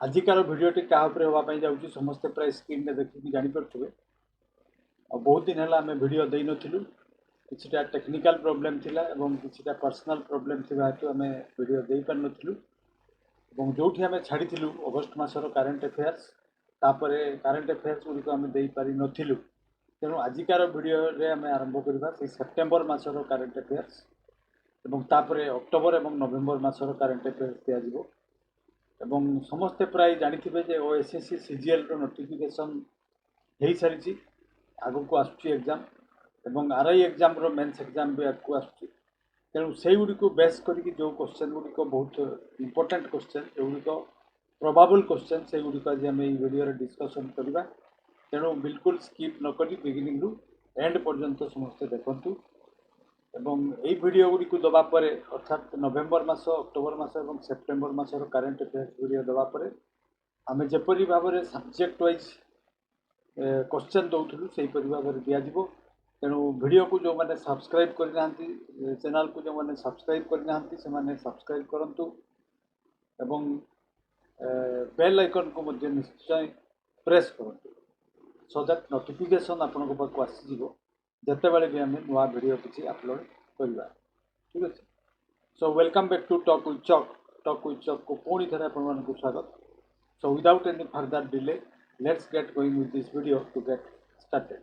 आजिकार भिडटी क्या हाँपाई जाऊँगी समस्ते प्राय स्क्रीन में देखिए जापे और बहुत दिन है आम भिड दे नु किसी टेक्निकल प्रोब्लेम थिला एवं किसी पर्सनल प्रोब्लेम थी हेतु आम भिड दे पार नु जो आम छाड़ी अगस्ट मसर करेन्ट अफेयर्स तापर करेन्ट अफेयर्स गुड़िक आम दे पारि नु तेणु आजिकार भिडियो आम आरंभ करवा से सेप्टेम्बर मसर करेन्ट अफेयर्स तापर अक्टोबर और नवेम्बर मसर करेन्ट अफेयर्स दिज्व एवं समस्ते प्राय जानी जे ओएसएससी सीजीएल नोटिफिकेशन हो सारी आग को आसुची एग्जाम एवं आरआई एग्जाम रो मेंस एग्जाम भी आगू आसुची तेणु से गुड़ी को बेस करके जो क्वेश्चन गुड़िक बहुत इंपोर्टेंट क्वेश्चन एगुड़िक प्रोबाबल क्वेश्चन से गुड़िक आज आम वीडियो डिस्कसन करवा तेणु बिल्कुल स्किप न करी बिगिनिंग रु एंड पर्यंत समस्ते देखु एवं यही वीडियो गुड़ी को दवापर अर्थात नवेम्बर मास अक्टोबर मास और सेप्टेम्बर मासर करेन्ट अफेयर्स वीडियो दवापर आम जपरी भाव में सब्जेक्ट वाइज क्वेश्चन दौलू से भाव में दिज्व तेणु वीडियो को जो मैंने सब्सक्राइब करना चैनल को जो मैंने सब्सक्राइब करना से सब्सक्राइब करूँ एवं बेल आइकन को निश्चय प्रेस करूँ सो दैट नोटिफिकेशन आपण पाक आसीज जिते बड़े भी आम नुआ वीडियो किसी अपलोड करवा ठीक अच्छे so welcome back to talk with चक को पुणी थे आपण स्वागत so without any further delay let's get going with this video to get started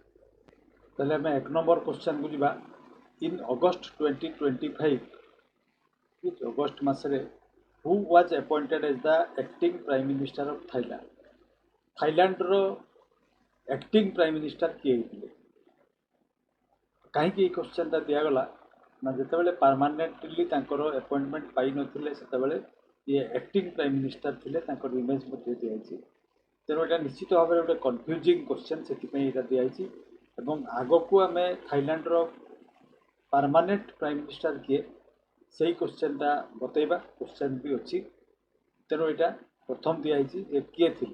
तेल आम एक नंबर क्वेश्चन को जीवा इन अगस्ट 2025 अगस्ट मसरे who was appointed as the acting prime minister of Thailand Thailand रो एक्टिंग प्राइम मिनिस्टर किए होते कहीं क्वेश्चन दिगला ना जिते परमानेंटली अपॉइंटमेंट पाई नथिले सेतेबेले ये एक्टिंग प्राइम मिनिस्टर थिले तांकर इमेज मध्ये दियाइछि तेणु यहाँ निश्चित भाव में गोटे कन्फ्यूजिंग क्वेश्चन से दिखाई एवं आग को आम थाईलैंड रो परमानेंट प्राइम मिनिस्टर किए से क्वेश्चन टा बतैबा क्वेश्चन भी अच्छी तेणु यहाँ प्रथम दिखाई जे किए थे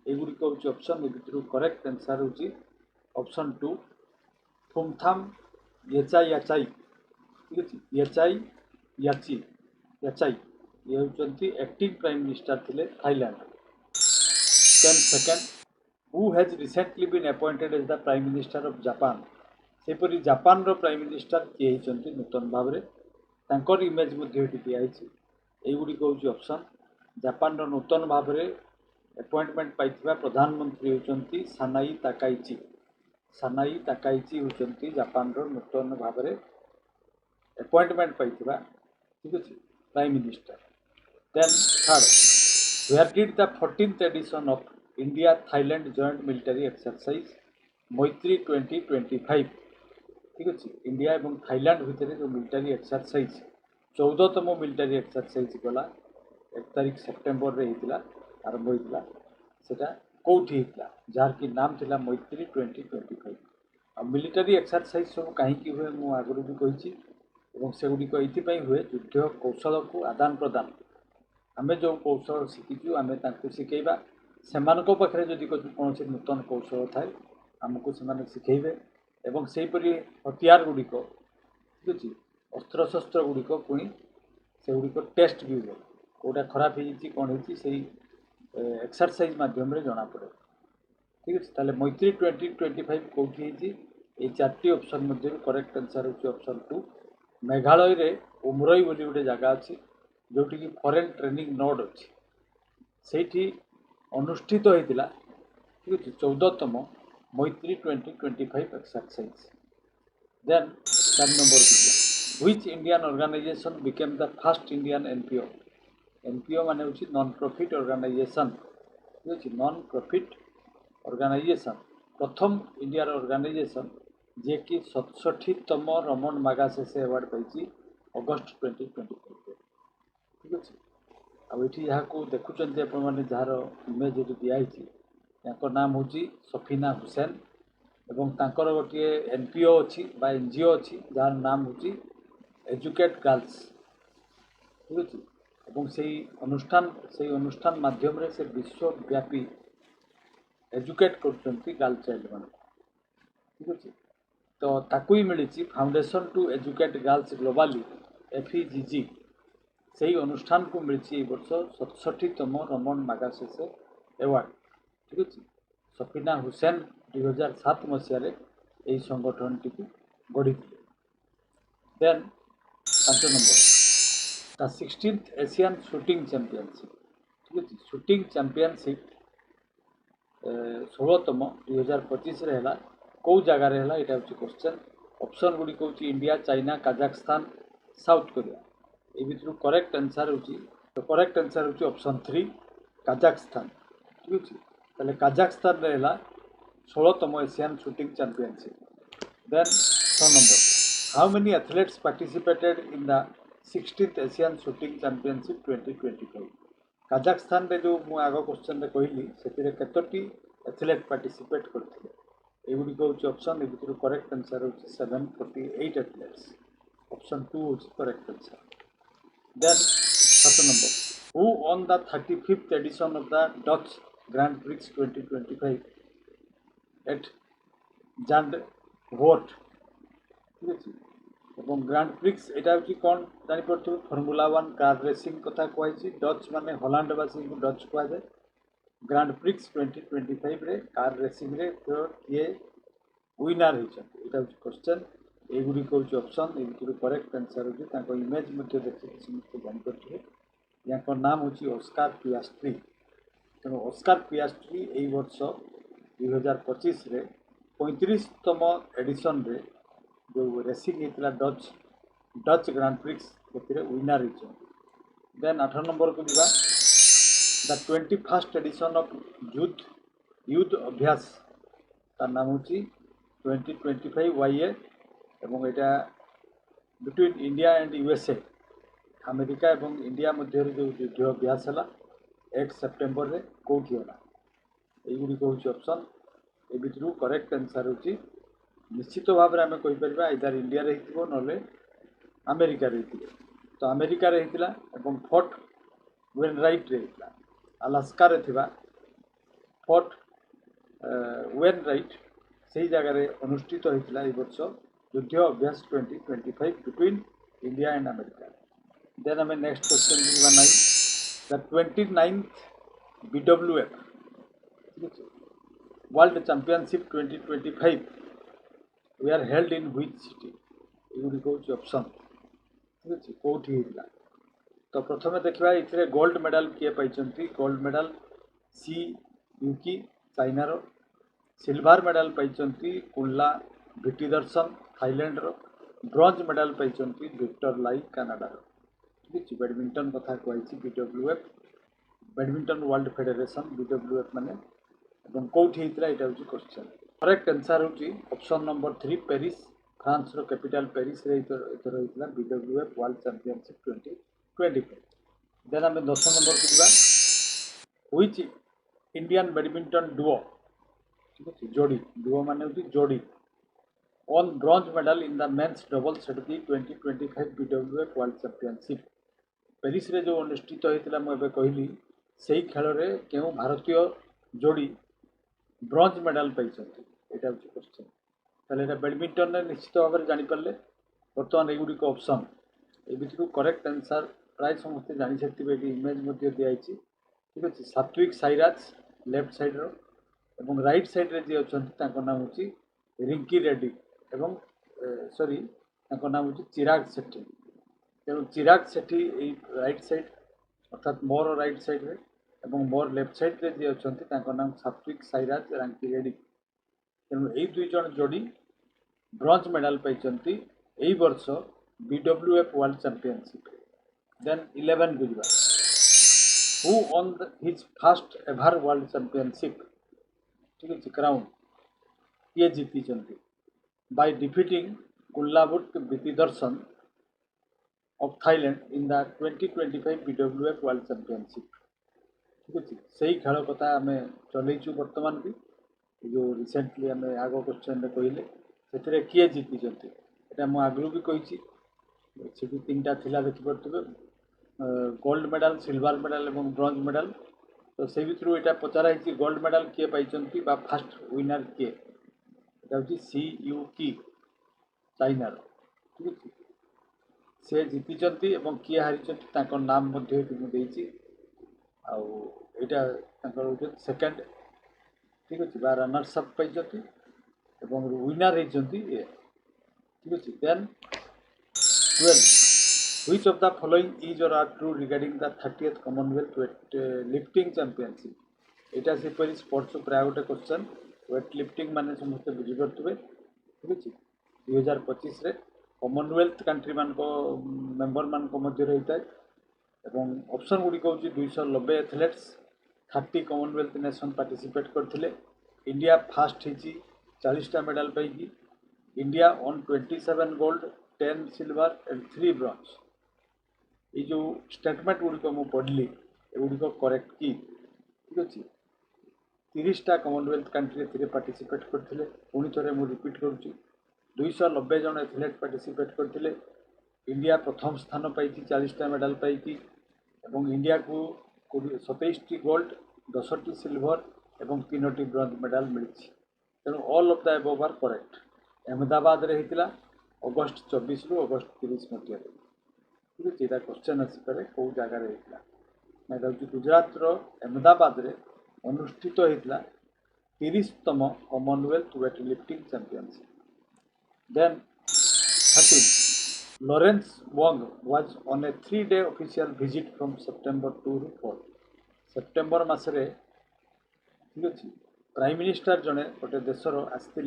युड़िक हूँ ऑप्शन भितर करेक्ट आंसर हूँ ऑप्शन 2 फुमथाम येचाई याचाई ठीक अच्छे येचाई याची याचाई ये होती एक्टिंग प्राइम मिनिस्टर थिले Thailand then second who has recently been appointed as the prime minister of Japan सेपरी जापान रो प्राइम मिनिस्टर किए होती नूतन भाव में तांकर इमेज दिखाई युड़िक हूँ ऑप्शन जापान रो नूतन भाव में अपॉइंटमेंट पाइथिबा प्रधानमंत्री होती सानाई ताकाइची होती जापान रो नूतन भाव में अपॉइंटमेंट पाइथिबा ठीक अच्छे prime minister then third where did the 14th edition of India Thailand joint military exercise Maitri 2025 ठीक अच्छे इंडिया और थाईलैंड भितर जो मिलिटरी एक्सरसाइज 14तम मिलिटरी एक्सरसाइज गला 1 तारिख सेप्टेम्बर में होता आरंभ होता सेटा कौटी होता जार कि नाम थिला मैत्री 2025 आ मिलिटरी एक्सरसाइज सब कहीं हुए मु आगु भी कही से गुड़िक ये हुए युद्ध कौशल को आदान प्रदान आम जो कौशल शिखीचु आम शिखेबा से पाखे जदि कौन नूतन कौशल थाए आमको से शिखेबे एवं से हथियार गुड़िक ठीक अच्छे अस्त्रशस्त्र गुड़िक पुणी से गुड़िक टेस्ट भी हुए कौटा खराब हो कौन हो एक्सरसाइज मध्यम जना पड़े ठीक अच्छे ताले मैत्री 2025 कौटी ये 4टी ऑप्शन मध्य करेक्ट आंसर होची ऑप्शन 2 मेघालय रे उमरई बोली गोटे जगह अच्छी जोटी की फॉरेन ट्रेनिंग नोड अच्छी से अनुष्ठित होता ठीक अच्छे 14तम Maitri 2025 exercise then 4 number which Indian organisation became the first Indian NPO माने होची नॉन प्रॉफिट ऑर्गेनाइजेशन ठीक अच्छे non profit organisation Pratham India organisation जे कि 67तम रमन मागासेसे अवार्ड पाई अगस्ट 2025 ठीक अच्छे आठी यहाँ देखुं आपने जार इमेज दिखाई नाम हूँ सफीना हुसैन एवं तांकर गोटे एनपीओ अच्छी बा एनजीओ अच्छी जार नाम हूँ एजुकेट गर्ल्स ठीक अच्छे एवं से अनुष्ठान माध्यम से विश्वव्यापी एजुकेट कर गर्ल चाइल्ड मान ठीक अच्छे तो ताकू ही मिली foundation to educate girls globally FEGG से अनुष्ठान को मिली वर्ष 67तम रमन मागासेसे एवार्ड। ठीक अच्छे सफिना हुसैन 2007 मसीह यही संगठन टी गढ़ी। Then 5 number the 16th Asian shooting championship. ठीक अच्छे शूटिंग चैंपियनशिप 16तम 2025 है कौ जगार है यहाँ हूँ क्वेश्चन। ऑप्शन गुड़ी हूँ India, China, Kazakhstan, South Korea. ये भर करेक्ट आंसर हूँ करेक्ट आंसर हूँ ऑप्शन 3 काजाखस्तान। ठीक अच्छे ताले काजाखस्तान है 16तम Asian shooting championship. Then 6 number how many athletes participated in the 16th Asian shooting championship 2025। Kazakhstan रे जो मु आग क्वेश्चन रे कहली से कतोटी एथलेट पार्टिसिपेट करथिले एगुड़ी हूँ ऑप्शन। ए भर करेक्ट आंसर हूँ 748 एथलेट्स। ऑप्शन 2 हूँ correct answer. Then 7 number who won the 35th edition of the Dutch grand prix 2025 at Zandvoort. ठीक अच्छे और ग्रैंड प्रिक्स यहाँ हूँ कौन जापर फर्मूला 1 कार रेसिंग कथा कहुई। डच माने हॉलैंडवासी को डच कहुए। ग्रैंड प्रिक्स 2025 रे कार रेसिंग रे किए विनर होती हूँ क्वेश्चन। एगुड़ी हूँ ऑप्शन। ए भर करेक्ट आंसर हूँ इमेज देखिए समस्त जापर या नाम हूँ ऑस्कार पियास्ट्री। तेणु ऑस्कार पियास्ट्री यही वर्ष 2025 रे 35तम एडिशन रे जो रेसिंग होता डच ग्रांड प्रिक्स विनर होती। देन 8 नंबर को जीवा द 21st एडिशन ऑफ युद्ध अभ्यास तार नाम हूँ 2025 YA एवं यहाँ between India and USA America एवं इंडिया मध्य जो युद्ध अभ्यास है 1 सेप्टेम्बर रे कौटी है यही हूँ ऑप्शन। ए भर करेक्ट आंसर हूँ निश्चित भाव में आम कहीपर आइदर इंडिया हो ना अमेरिका तो अमेरिका होता फोर्ट वेनराइट रे होता अलास्का रे थिबा फोर्ट वेनराइट से जगह अनुष्ठित होता है वर्ष युद्ध अभ्यास 2025 between India and America. Then um next question जीवा 9 the 29th BWF world championship 2025 we are held in which city एगुड़ी हूँ ऑप्शन। ठीक अच्छे कौटी होता तो प्रथम देखा ये गोल्ड मेडल किए पाई। गोल्ड मेडल सी यूकी चाइनार। सिल्वर मेडल पाई कुल्ला भिटिदर्शन थाईलैंड रो। ब्रोंज मेडल पाई विक्टर लाई कनाडार। ठीक अच्छे बैडमिंटन कथा कहुई BWF badminton world federation BWF माने कौटी होता यहाँ हूँ क्वेश्चन। करेक्ट आंसर हूँ ऑप्शन नंबर 3 पेरिस फ्रांस रो कैपिटल पेरिस रे इधर होता BWF वर्ल्ड चैंपियनशिप 2025। देन आम 10 नंबर को जीवा व्हिच इंडियन बैडमिंटन डुओ। ठीक अच्छे जोड़ी डुओ माने हूँ जोड़ी on bronze medal in the men's doubles at the 2025 BWF world championship. Paris रे जो अनुष्ठित होता मुझे कहली से खेल में क्यों भारतीय जोड़ी ब्रोंज मेडल पाई यहाँ हूँ क्वेश्चन। ताले बैडमिंटन में निश्चित भाव में जानीपारे बर्तमान एगुड़ी ऑप्शन। ए भर करेक्ट आंसर प्राय समस्ते जानी सारी इमेज दिखाई। ठीक अच्छे सात्विक साईराज लेफ्ट साइड रो एवं राइट साइड रे जी अच्छा नाम हूँ रिंकी रेड्डी एवं सॉरी नाम हूँ चिराग शेट्टी। तेणु चिराग शेट्टी राइट साइड अर्थात मोर राइट साइड रे एवं मोर लेफ्ट साइड रे जी अच्छा नाम सात्विक साईराज रांकी रेड्डी। तेणु यही दुई जन जोड़ी ब्रोंज मेडल पाई यही वर्ष BWF वर्ल्ड चैंपियनशिप। देन 11 को जीवा who won his first ever world championship. ठीक अच्छे क्राउन किए जीति by defeating Kunlavut Vitidsarn of Thailand in the 2025 BWF world championship. ठीक अच्छे से ही खेल कथा आम चलैचु बर्तमान भी जो रिसेंटली आम आग क्वेश्चन कहले से किए जीति यहाँ मुझे आगु भी कही 3टा थिला देखिपे गोल्ड मेडल सिल्वर मेडल और ब्रोंज मेडल। तो से भर यहाँ पचराई गोल्ड मेडल किए पाई फास्ट विनर किए यहाँ हूँ CUK चाइनार। ठीक अच्छे से जीति एवं किए हारी नाम मुझे आउ यहाँ सेकेंड ठीक अच्छे बा रनर्स अप पाई विनर होती ठीक अच्छे then 12 which of the following is or are true regarding the 30th Commonwealth lifting championship एटा से परी स्पोर्ट्स प्राय गोटे क्वेश्चन वेट लिफ्टिंग माने समस्त बुझी पारे ठीक अच्छे 2025 रे कॉमनवेल्थ कंट्री मान मेंबर मान मध्य रही है ऑप्शन गुड़ी हूँ 290 एथलेट्स 30 कॉमनवेल्थ नेशन पार्टिसिपेट करते इंडिया फास्ट होती 40टा मेडल पाई India won 27 gold 10 silver and 3 bronze ये जो स्टेटमेंट गुड़िक मुझे पढ़ली एगुड़िक करेक्ट कि ठीक अच्छे 30टा कॉमनवेल्थ कंट्री पार्टिसिपेट करते पुणी थे मुझे रिपीट करुच्ची 290 जन एथलेट पार्टिसिपेट करते इंडिया प्रथम स्थान पाई 40टा मेडल पाई इंडिया को 27टी गोल्ड 10टी सिल्वर और 3टी ब्रोंज मेडल मिली तेणु all of the above are correct Ahmedabad रे होता अगस्ट 24 रु अगस्ट 30 मध्य ठीक अच्छे यहाँ क्वेश्चन आसपे कौ जगार होता हूँ गुजरात अहमदाबाद रे अनुष्ठित होता 30तम Commonwealth weightlifting championship then 13 Lawrence Wong was on a 3-day official visit from September 2 to 4 September मसरे ठीक अच्छे प्राइम मिनिस्टर जड़े गोटे देशर आसते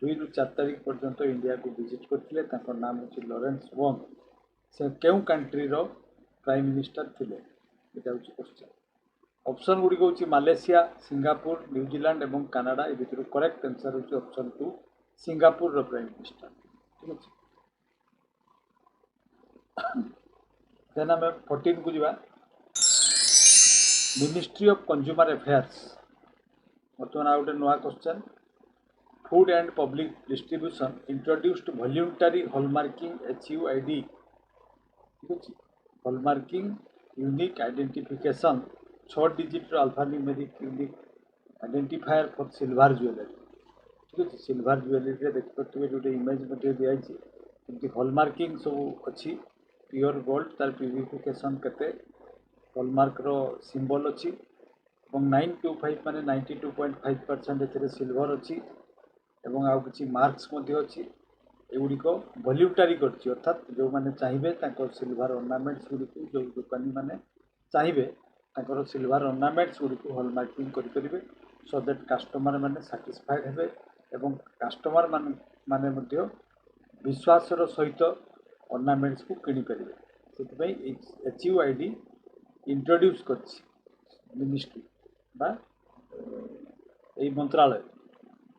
2 ରୁ 4 तारीख पर्यंत इंडिया को विजिट करते नाम हूँ लॉरेंस वोंग से क्यों कंट्री प्राइम मिनिस्टर थे यहाँ हूँ क्वेश्चन ऑप्शन गुड़ी हूँ मालेशिया सिंगापुर न्यूजीलैंड और कनाडा ये भितर करेक्ट आंसर हूँ ऑप्शन 2 सिंगापुर प्राइम मिनिस्टर ठीक अच्छे देन आम 14 को जा मिनिस्ट्री ऑफ कंज्यूमर अफेयर्स बर्तमान आ गए नुआ question food and public distribution introduced voluntary hallmarking HUID ठीक अच्छे hallmarking unique identification 6 digit alphanumeric unique identifier for silver jewellery ठीक अच्छे सिल्वर ज्वेलरी देखिए गोटे इमेज दिखाई हॉलमार्किंग सब अच्छी प्योर गोल्ड तार प्यूरिफिकेशन केते हॉलमार्क रो सिंबल अच्छी 925 माने 92.5% एथिरे सिल्वर अच्छी एवं आउ किछि मार्क्स मध्ये अच्छी एगुड़िक वॉल्यूंटरी करछि अर्थात जो माने चाहिए सिल्वर ऑर्नामेंट्स गुड़ी जो दुकानी माने चाहिए सिल्वर ऑर्नामेंट्स गुड़ी हॉलमार्किंग करेंगे सो दैट कस्टमर माने सैटिस्फाइड हेबे एवं कस्टमर माने मध्ये विश्वासर सहित ऑर्नामेंट्स को किनी पारे से HUID इंट्रोड्यूस कर मिनिस्ट्री बा यही मंत्रालय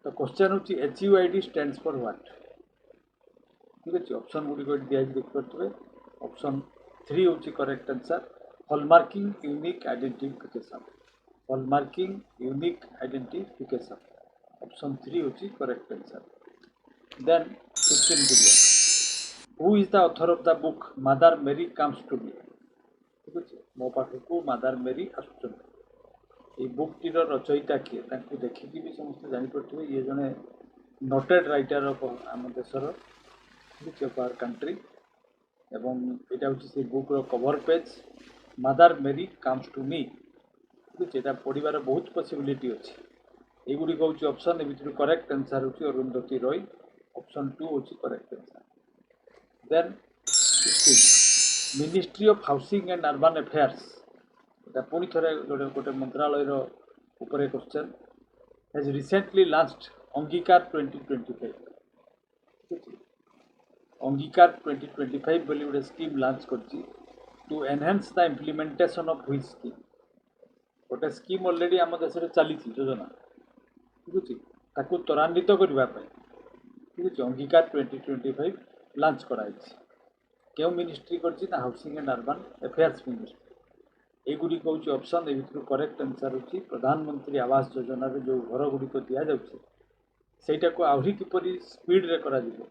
तो क्वेश्चन हूँ HUID स्टैंड्स फॉर व्हाट ठीक अच्छे ऑप्शन गुड़ी दिखाई देखिए ऑप्शन 3 हूँ correct answer hallmarking unique identification hallmarking unique identification option 3 हूँ करेक्ट आंसर देन 15 को who is the author of the book mother मेरी कम्स टू मी ठीक अच्छे मो पाखक मदर मेरी आसुच्च बुक टीर रचयिता किए देखिकी भी समस्त जापे ये जड़े नोटेड राइटर ऑफ आम देशर ठीक ऑफ आवर कंट्री एवं यहाँ हूँ से बुक कवर पेज मदर मेरी कम्स टू मी ठीक अच्छे यहाँ पढ़ार बहुत पॉसिबिलिटी अच्छी युड़ी हूँ ऑप्शन ए करेक्ट आंसर हूँ अरुंधति रॉय ऑप्शन 2 हूँ correct answer then 16 ministry of housing and urban affairs यहाँ पुणी थे गोटे मंत्रालय उपरे क्वेश्चन हैज रिसेंटली लॉन्च्ड अंगीकार 2025 अंगीकार 2025 बोली गोटे स्कीम लॉन्च कर to enhance the implementation of which scheme गोटे स्कीम ऑलरेडी आम देश में चली योजना ठीक अच्छे ताकू त्वरान्वित करने ठीक अच्छे अंगीकार 2025 लॉन्च कराई क्यों मिनिस्ट्री कर housing and urban affairs ministry युड़ी हूँ ऑप्शन ए भितर करेक्ट आंसर हूँ प्रधानमंत्री आवास योजना जो घर गुड़िक दि जाटा को आहरी किपरि स्पीड रे करा जिवो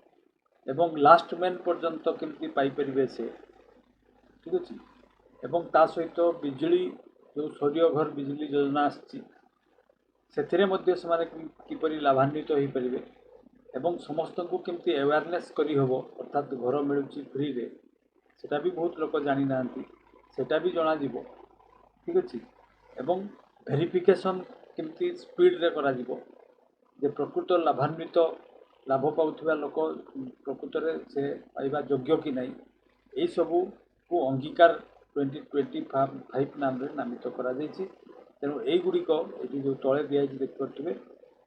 एवं लास्ट मैन पर्यंत केमती पाइपर से ठीक अच्छे एवं ता सहित बिजली जो सौर्य घर बिजली योजना आसी किपरि लाभान्वित हो पारे एवं समस्त को केमती अवेयरनेस करी हबो अर्थात घर मिलूची फ्री रे सेटा भी बहुत लोक जानी नांती सेटा भी जना जीवो ठीक अछि एवं भेरिफिकेशन केमती स्पीड रे करा जीवो जे प्रकृत लाभान्वित लाभ पाउथिबा लोक प्रकृत रे से पाइबा योग्य कि नहीं एई सबु को अंगीकार 2025 नाम रे नामित करा जायछि तेणु एगुड़िक ये जो तले दिखाई देखिपे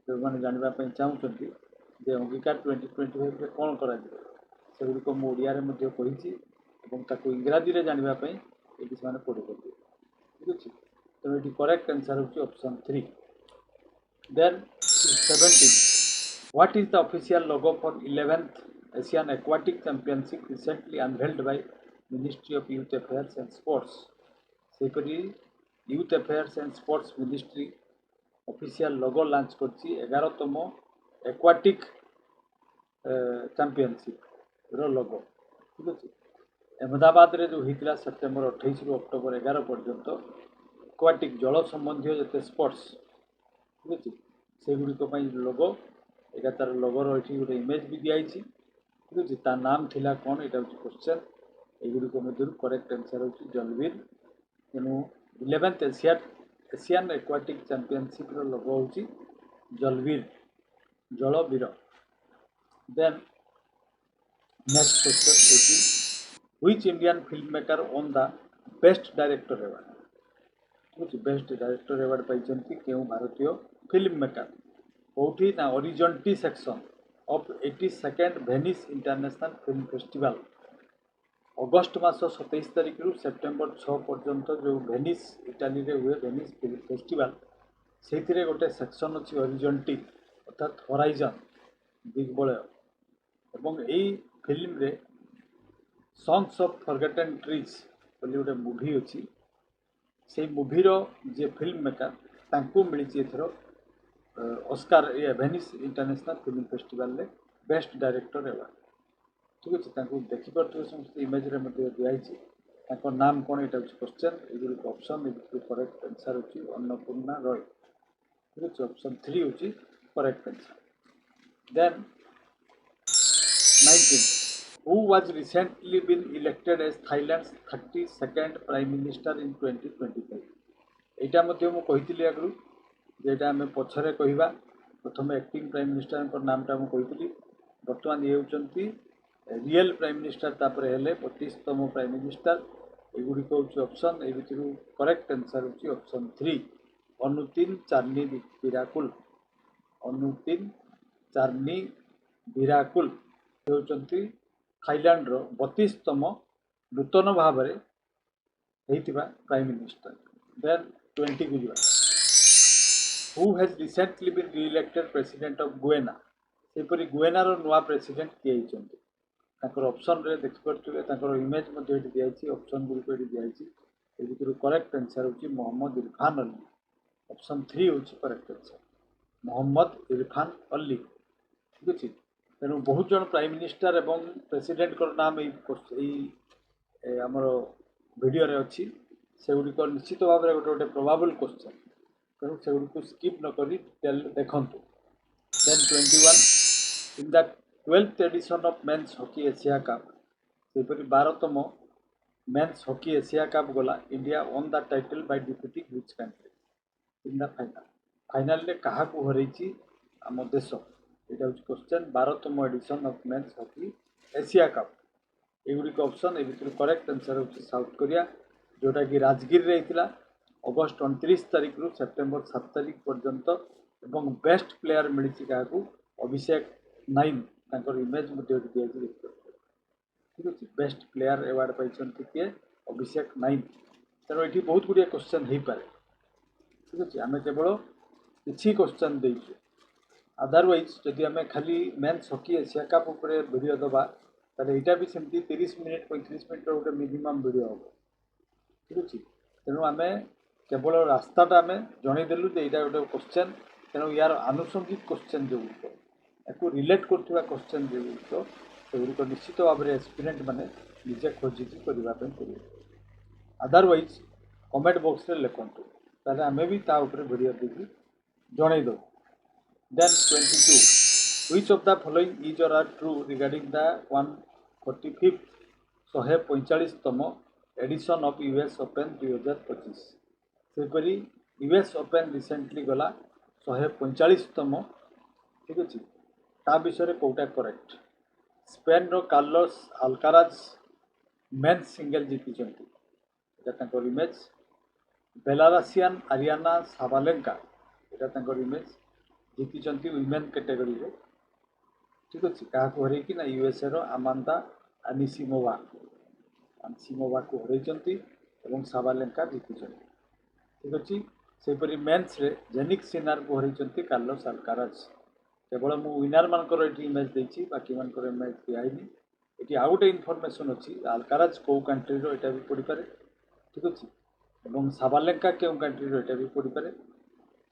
जो मैंने जानवाई चाहूँगी जे अंगीकार 2025 कौन कर सेगुड़िक मुझे कही इंग्राजी में जानवाई ये से पढ़ी ठीक अच्छे तेणु ये करेक्ट आंसर हूँ option 3 then 17 what is the official logo for 11th Asian aquatic championship recently unveiled by ministry of youth affairs and sports सेपरी youth affairs and sports ministry official logo launch करछि 11तम aquatic championship रो लोगो ठीक अच्छे अहमदाबाद रे जो होता September 28 रु October 11 पर्यंत एक्वाटिक जल संबंधी जिते स्पोर्ट्स ठीक अच्छे सेगुड़िक लोगो यहाँ तार लोगोर ये गोटे इमेज भी दिखाई ठीक अच्छे ता नाम थिला कौन यहाँ हूँ क्वेश्चन एगुड़िक मध्य करेक्ट आंसर हूँ जलवीर तेणु 11th एशियन एक्वाटिक चैंपियनशिप रो लोगो हूँ जलवीर जलवीर देन नेक्स्ट क्वेश्चन हूँ which Indian film maker own the best director award ठीक अच्छे बेस्ट डायरेक्टर अवार्ड पाई क्यों भारतीय फिल्म मेकर कौटी ना Orizzonti section of 82nd Venice international film festival August मास 27 तारिख रु सेप्टेम्बर 6 पर्यंत जो वेनिस इटाली रे हुए वेनिस फिल्म फेस्टिवल से गोटे सेक्शन अच्छी ओरिजन टी अर्थात हराइजन दिग्बलय एवं यही फिल्म रे सॉन्ग्स ऑफ फॉरगेटन ट्रीज बोली गोटे मूवी अच्छी से मूवीर जे फिल्म मेकर तांकू मिली एथर ऑस्कार ये वेनिस इंटरनेशनल फिल्म फेस्टिवल रे बेस्ट डायरेक्टर अवार्ड ठीक अच्छे देखिपे समस्त इमेज दिखाई नाम कौन यहाँ हूँ क्वेश्चन ये ऑप्शन करेक्ट आंसर हूँ अन्नपूर्णा रॉय ठीक अच्छे ऑप्शन 3 हूँ correct answer then 19 who was recently been elected as Thailand's 32nd Prime Minister in 2025 यहाँ मुझे कही आगु जेटा आम पछरे कहवा प्रथम एक्टिंग प्राइम मिनिस्टर नामटा मुझे बर्तमान ये होती रियल प्राइम मिनिस्टर तापर हेले 25तम प्राइम मिनिस्टर एगुड़िक हूँ ऑप्शन ये भितर करेक्ट आंसर हूँ ऑप्शन 3 अनुतिन चार्नी विराकुल अनुतिन चार्नी विराकुल होती थाईलैंड रो 32तम नूतन भाव में प्राइम मिनिस्टर देन 20 को जावा who has recently been re-elected president of Guyana सेपरी गुएना रो नुआ प्रेसिडेंट किए होइछन्ति ताकर ऑप्शन रे देखिपरथुबे ताकर इमेज मध्ये एठी दियाइछि ऑप्शन गुलिको एठी दियाइछि ए भितर करेक्ट आंसर होछि मोहम्मद इरफान अली ऑप्शन 3 होछि करेक्ट आंसर मोहम्मद इरफान अली ठीक अछि तेणु बहुत जन प्राइम मिनिस्टर एवं प्रेसिडेंट कर नाम आमर वीडियो रे अछि सेगुड़िक निश्चित भाव में गोटे प्रोबाबल क्वेश्चन तेणु से स्किप न करी देखु then 21 in the 12th edition of men's hockey Asia cup सेपरी 12तम मेन्स हॉकी एशिया कप गला India won the title by defeating which country in the final final रे कहा को हरैछि आम देश यहाँ हूँ क्वेश्चन 12तम edition of men's hockey Asia cup एगुड़िक ऑप्शन ए भितर करेक्ट आंसर हूँ साउथ कोरिया जोटा कि राजगीर रे हितला अगस्ट 29 तारिख रु सेप्टेम्बर 7 तारिख पर्यंत एवं बेस्ट प्लेयर मिली क्या अभिषेक नाइन तांकर इमेज दिखाई ठीक अच्छे बेस्ट प्लेयर अवार्ड पाई किए अभिषेक नाइन तेणु ये बहुत गुड़िया क्वेश्चन हो पाए ठीक अच्छे आम केवल किसी क्वेश्चन देचु अदरवाइज जदि आम खाली मेन्स हॉकी एशिया कप उपर वीडियो दबा ताले यहाँ भी सेमती 30 मिनिट 35 मिनिट गोटे मिनिमम वीडियो हम ठीक अच्छे तेणु आम केवल रास्ताटा आम जनईदेलु यहाँ गोटे क्वेश्चन तेणु यार आनुषंगिक क्वेश्चन जो या रिलेट कर क्वेश्चन जो सेगुड़िक निश्चित भाव में एक्सपीरियंट मैंने निजे खोजिकी करने पड़े अदरवाइज कमेंट बॉक्स रे लिखंतु ताले आम भी वीडियो देखी जनईदेव then 22 which of the following is or are true regarding the 145th 145तम एडिशन ऑफ यूएस ओपन 2025 सेपरी यूएस ओपन रिसेंटली गला 145तम ठीक अच्छे ता विषय कौटा करेक्ट स्पेन रो कार्लोस अल्काराज मेन्स सिंगल जीति इमेज बेलारसियान आरियाना साबालेंका यहाँ इमेज जीति विमेन कैटेगरी रे ठीक अच्छे क्या हर ना यूएसए रो आमांदा अनिसिमोवा को हरई साबालेंका जीति ठीक अच्छे सेपरी मेन्स रे जेनिक सिनार को हरई कार्लोस अल्काराज केवल मु विनर मानकर ये इमेज देती बाकी मानकर इमेज दिखाई ये आउ गोटे इनफर्मेशन अच्छी अल्काराज कौ कंट्री रो एटा भी पड़ी पारे ठीक अच्छे और साबालेंका क्यों कंट्री रो एटा भी पड़ी पारे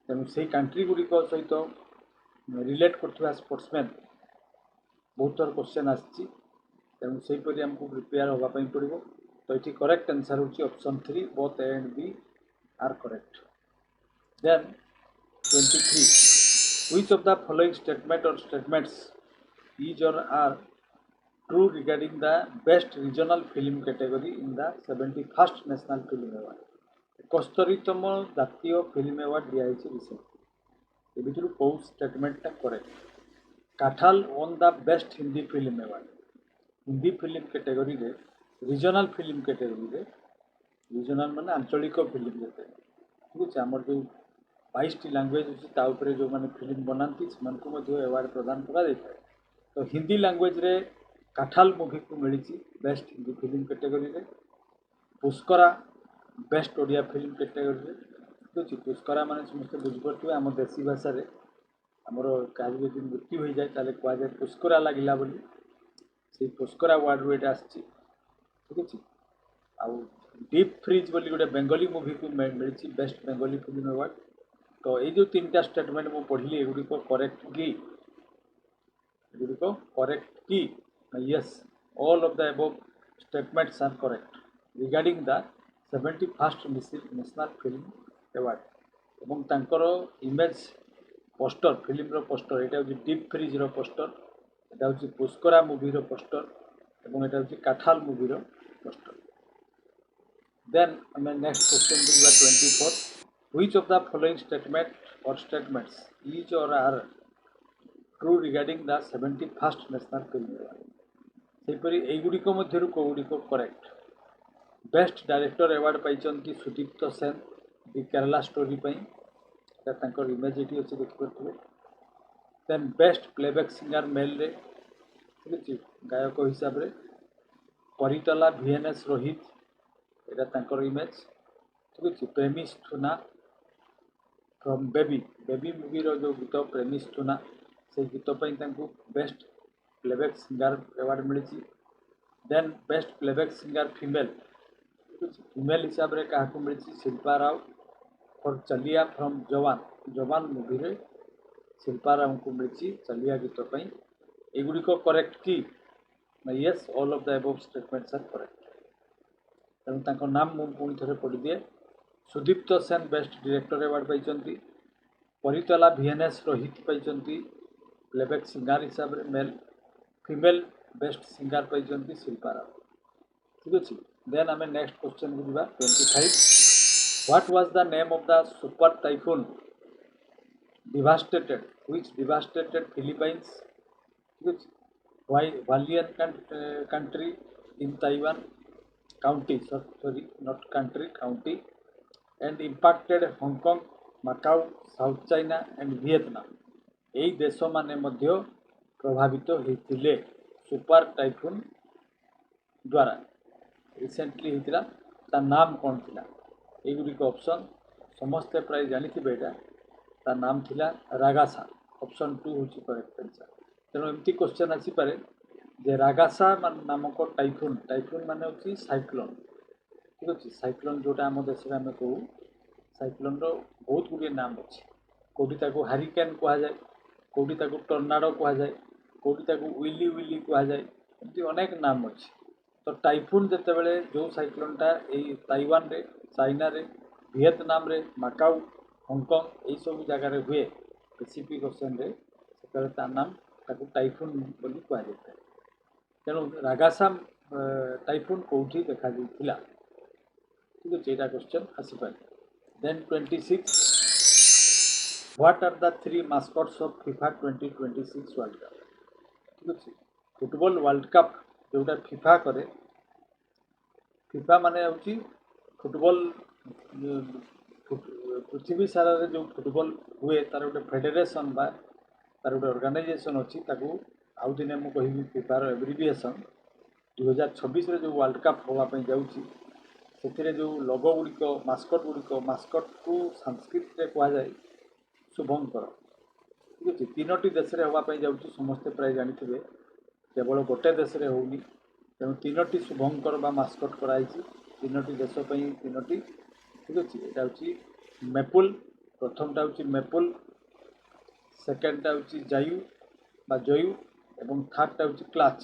तेणु से कंट्री गुड़िक सहित रिलेट कर स्पोर्ट्समैन बहुत थर क्वेश्चन आसी तेणु से आमको प्रिपेयर होगापी पड़ो तो ये करेक्ट आंसर हूँ option 3 both A and B are correct then 23 which of the following statement or statements is or are true regarding the best regional film category in the 71st National Film Award 71तम जातीय film award दिया recent ये कौ स्टेटमेंटा correct Kathal won the best Hindi film award Hindi film category रे regional film category रे regional माने आंचलिक फिल्म जते ठीक अच्छे आमर जो 22 लैंग्वेज अच्छी जो मैंने फिल्म बनाती से अवार्ड प्रदान कर तो हिंदी लैंग्वेज रे काठाल मूवी को मिली बेस्ट हिंदी फिल्म कैटेगरी रे पुष्करा बेस्ट ओडिया फिल्म कैटेगरी रे ठीक अच्छे पुष्करा माने समस्त बुझे आम देशी भाषा रे आमर क्या जो मृत्यु हो जाए ताले कह जाए पुष्करा लगिला बोली से पुष्करा अवार्ड रू एटा आसी ठीक अच्छे आउ डीप फ्रीज बोली गोटे बेंगली मूवी को मिली बेस्ट बेंगली फिल्म अवार्ड तो ये जो 3टा स्टेटमेंट मुझे पढ़ी एगुड़िक करेक्ट की yes all of the above statements are correct regarding the 71st national film award एवं तांकर इमेज पोस्टर फिल्म रो पोस्टर यहाँ हूँ डीप फ्रीज रो पोस्टर यहाँ हूँ पुष्करा मूवी रो पोस्टर एवं यहाँ हूँ काठाल मूवी रो poster then um next question बुझा 24 which of the following statement or statements is or are true regarding the 71st National Film Award सेपरी एगुड़िक मध्यरु कौगुड़िक करेक्ट बेस्ट डायरेक्टर अवार्ड पाई सुदीप्त सेन दि केरला स्टोरी तांकर इमेज ये अच्छे देखिए then best playback singer male रे ठीक अच्छे गायक हिसाब से परितला VNS रोहित यहाँ तांकर इमेज ठीक अच्छे प्रेमिस थुना फ्रॉम बेबी मूवी रो जो गीत प्रेमिस थुना से गीत बेस्ट प्लेबैक सिंगर अवार्ड मिली then best playback singer female हिसाब से क्या मिली Shilpa Rao for Chaleya from Jawan movie रे शिल्पा राव को मिली चलिया गीत एगुड़िक करेक्ट की yes all of the above statements are correct तेणु नाम मुझे पुणी थे पढ़ी दिए Sudipto Sen best director award पाई परितला VNS रोहित पाई प्लेबैक सिंगर हिसाब से मेल फीमेल बेस्ट सिंगर पाई शिल्पा राव ठीक अच्छे देन आम नेक्स्ट क्वेश्चन को जा 25 what was the name of the super typhoon devastated which devastated Philippines ठीक अच्छे वालियन country in Taiwan county sorry not country county and impacted Hong Kong Macau South China and Vietnam यही देश माने मध्य प्रभावित होते सुपर टाइफून द्वारा रिसेंटली होता ता नाम कौन थिला एगुड़िक ऑप्शन समस्ते प्राय जानी ता नाम थिला रागासा ऑप्शन 2 हूँ करेक्ट आंसर तेणु एमती क्वेश्चन आसीपे जे रागासा नामक टाइफून माने होची साइक्लोन ठीक अच्छे साइक्लोन जोटा आम देश में आम कहूँ साइक्लोन रो बहुत गुड़े नाम अच्छे कौटी हारिकेन कहुए कौटी टर्नाडो कहुए कौटी विली कहुए एमती अनेक नाम अच्छे तो टाइफून जिते बड़े जो साइक्लोनटा यही ताइवान रे चाइना रे वियतनाम रे माकाउ हांगकांग यही सब जगार हुए पैसिफिक ओशन रे से नाम टाइफून बोली कहुए तेणु रागासा टाइफून कौटी देखा जाइथिला ठीक अछि एटा क्वेश्चन आसीपारे then 26 what are the three mascots of FIFA 2026 world cup ठीक अछि फुटबॉल वर्ल्ड कप जोटा फीफा करे फीफा माने होची फुटबॉल पृथ्वी सारा रे जो फुटबॉल हुए तार गोटे फेडरेशन बा तार गोटे ऑर्गेनाइजेशन अच्छी आउ दिने मु कहिबी फीफार एब्रिविएशन 2026 जो वर्ल्ड कप होगापी जाऊँगी से जो लोगो गुड़िक मास्कट को संस्कृत में कहुए शुभंकर ठीक अच्छे तीनो देश में होगापी जाऊँगी समस्ते प्राय जानी केवल गोटे देश में होनी तेणु तीनो शुभंकर बा मास्कट कराई तीनो देशपाई तीनो ठीक अच्छे यहाँ हूँ मेपुल प्रथमटा हूँ मेपुल सेकेंडटा हूँ जायु बा जयु एवं थर्डटा हूँ क्लाच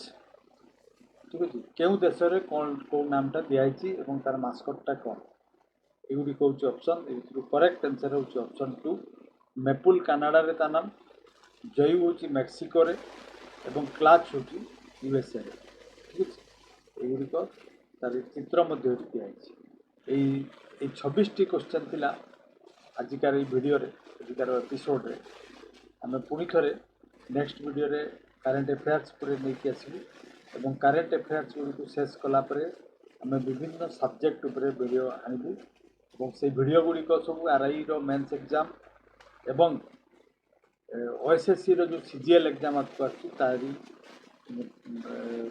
ठीक अच्छे क्यों देश में कौन कौ नामटा दिखाई तार मास्कटटा कौन युड़िक हूँ ऑप्शन करेक्ट आंसर हूँ ऑप्शन 2 मेपुल कानाडा रे ता नाम जयु हूँ मेक्सिको रे एवं क्लाच हूँ यूएसए ठीक अच्छे युड़िक तार चित्र दिखाई 26टी क्वेश्चन थिला आजिकार भिडियो आजिकार एपिसोड रे आम पुणी थे नेक्स्ट वीडियो रे करेन्ट अफेयर्स पर नहीं आसबू एवं करेन्ट अफेयर्स गुड़ी शेष कलापर आम विभिन्न सब्जेक्ट उपर वीडियो आणबू और से वीडियो गुड़िक सब आरआई मेन्स एग्जाम एवं ओएसएससी रो जो सीजीएल एग्जाम आसरी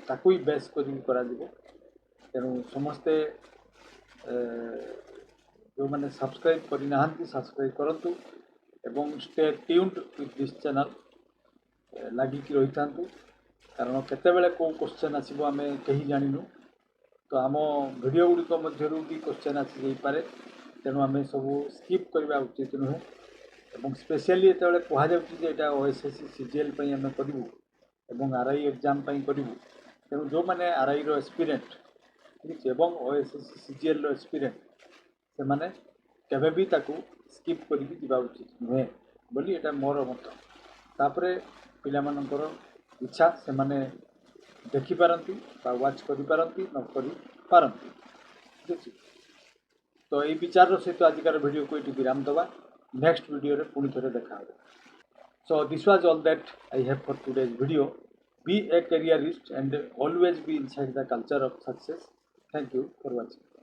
ताकू बेस करा तेणु समस्ते जो मैंने सब्सक्राइब करना सब्सक्राइब करूँ एवं stay tuned with this channel लगिक रही था कारण केतेबेले कौ क्वेश्चन आसो आम कहीं जानू तो आम भिडियो गुड़िक मध्य भी क्वेश्चन आसी पारे तेणु आम सब स्किप करवा उचित नुहे और स्पेशली ये कहुच्छे ओएसएससी सीजीएल आम करूँ एवं आरआई एग्जाम करूँ तेणु जो मैंने आरआई एस्पिरेंट ठीक है ओएसएससी सीजीएल एस्पिरेंट से माने केबे भी ताकू स्किप करिक जीवा उचित नुहे बोली एटा मोर मत तापरे पिला मानकर इच्छा से माने देखि पारंती बा वाच करि पारंती न करि पारंती ठीक अछि तो ये विचार सहित आजिकार वीडियो को ये विराम दवा नेक्स्ट वीडियो रे पुणी थे देखा so this was all that I have for today's video be a careerist and always be inside the culture of success thank you for watching